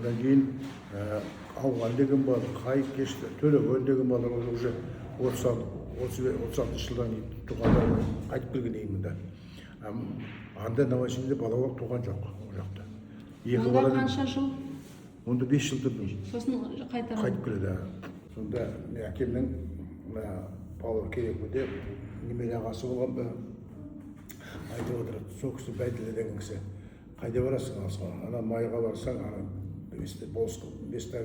Одан кейін ауған деген бала, қайық кешті, төлеген деген балалар уже 36 жылдан туғандар қайтып келген деймін. Анда Новосибирде бала туған жоқ ол жақта. Онда қанша жыл? Онда 5 жыл тұрдым. Сосын қайтып келеді. Сонда әкемнің Павлов Керекуде немере ағасы болған ба, айтып отырады, сол кісі Бәйділі деген кісі, қайда барасың алысқа? Ана майға барсаң, Бестау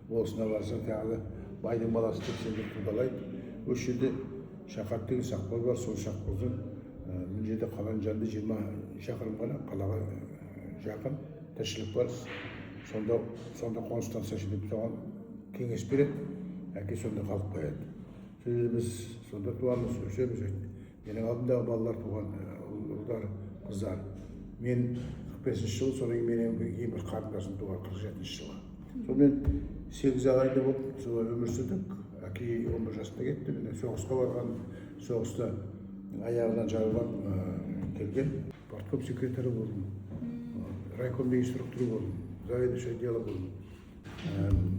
болысына барсаң, тағы байдың баласы деп сендер тұлдалайды. Осы жерде Шақат деген сақпал бар, сол сақпалдың мына жерде қаланың жанында 20 шақырым ғана қалаға жақын тіршілік бар. Сонда қоныстанса деп соған кеңес береді, әке сонда қалып қояды. Біз сонда туамыз, өсеміз. Менің алдымдағы балалар туған, ұлдар, қыздар. Мен 45 жыл, содан кейін менің бір қарындасым туған 47 жылы. Сонымен 8 ағайынды болып солай өмір сүрдік. Әке 11 жасында кетті, мен соғысқа барған, соғыста аяғынан жарылып келген. Партком секретары болдым, райкомда инструктор болдым, заведующий отдела болдым.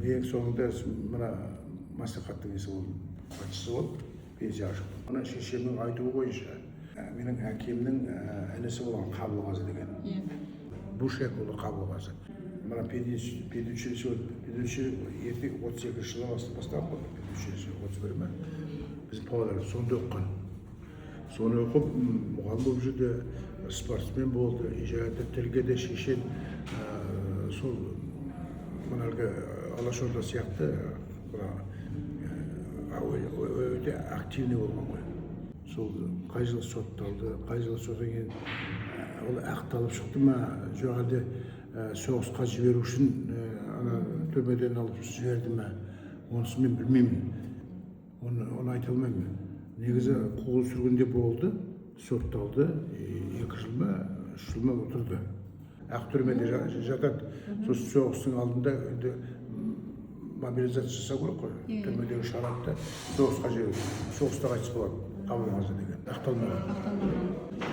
Ең соңында мына мәслихаттың несі болдым, хатшысы болып, пенсияға шықтым. Мына шешемнің айтуы бойынша, менің әкемнің інісі болған Қабылғазы деген. Бушекұлы Қабылғазы. Мына педучилище 38 жылы бастап қойды, педучилище 31 ме. Біз Павлодарда сонда оқыған. Соны оқып, мұғалім болып жүрді, спортсмен болды, тілге де шешен, сол мұнарғы Алашорда сияқты өте активный болған ғой. Сол қай жылы сотталды, қай жылы соттан кейін ол ақталып шықты ма, жоқ әлде соғысқа жіберу үшін төбеден алып жіберді ме, онысын мен білмеймін, оны айта алмаймын. Негізі қуғын сүргінде болды, сотталды, 2 жыл ма, 3 жыл ма отырды. Ақ түрмеде жатады. Сосын соғыстың алдында мобилизация жасау керек қой, түрмедегі шаратты соғысқа жіберді. Соғыста қайтыс болады, Қабылғазы деген, ақталмаған.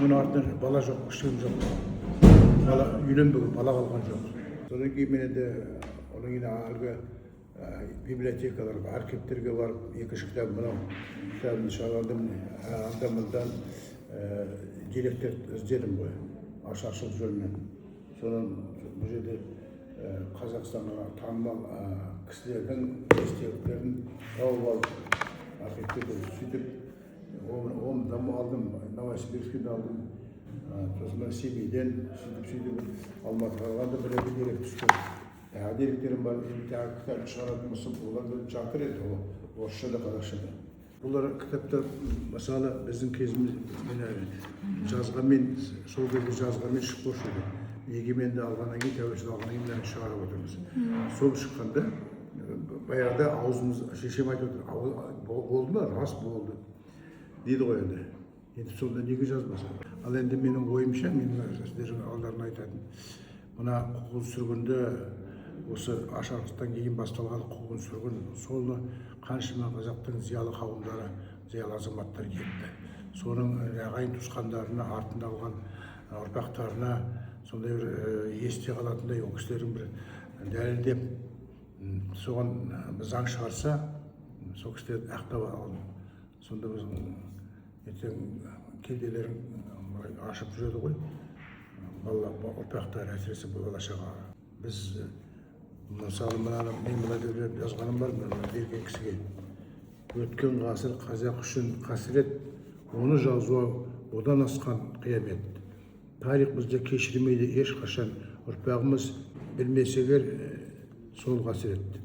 Мұның артынан бала жоқ, кішкене жоқ. Бала үйленбеген, бала қалған жоқ. Содан кейін мен енді одан кейін әлгі библиотекаларға, архивтерге барып, 2 кітап мынау кітабын шығардым, анда-мындан деректер іздедім ғой, ашаршылық жөнінен. Содан бұл жерде Қазақстанға танымал кісілердің естеліктерін тауып алып, архивтерді сөйтіп, Омдан алдым, Новосибирскіден алдым, сосын Семейден сөйтіп, Алматыға қалғанда бір дерек түскен. Тағы деректерім бар, тағы кітап шығаратын болсам, олар жатыр еді, орысша да, қазақша да. Бұлар кітаптар, мысалы, біздің кезіміз жазғанмен, сол кезде жазғанмен шықпаушы еді. Егеменді алғаннан кейін, тәуелсіздік алғаннан кейін шығарып отырмыз. Сол шыққанда, баяғыда аузымыз, шешем айтып отыр, болды ма? Рас болды. Дейді ғой енді. Енді сонда неге жазбаса? Ал енді менің ойымша, менің сіздердің алдарына айтатын, мына қуғын сүргінді, осы ашаршылықтан кейін басталған қуғын сүргін, соны қаншама қазақтың зиялы қауымдары, зиялы азаматтар кетті. Соның ағайын туысқандарына, артында алған ұрпақтарына сондай бір есте қалатындай ол кісілердің бір дәлелдеп, соған заң шығарса, сол кісілерді ақтап алды. Сонда біз ертең кеуделерін ашып жүреді ғой, ұрпақтар, әсіресе бала-шаға. Біз мысалы мен мына жазғаным бар, берген кісіге. Өткен ғасыр қазақ үшін қасірет, оны жазуы одан асқан қиямет. Тарих бізді кешірмейді ешқашан, ұрпағымыз білмесе егер сол қасірет.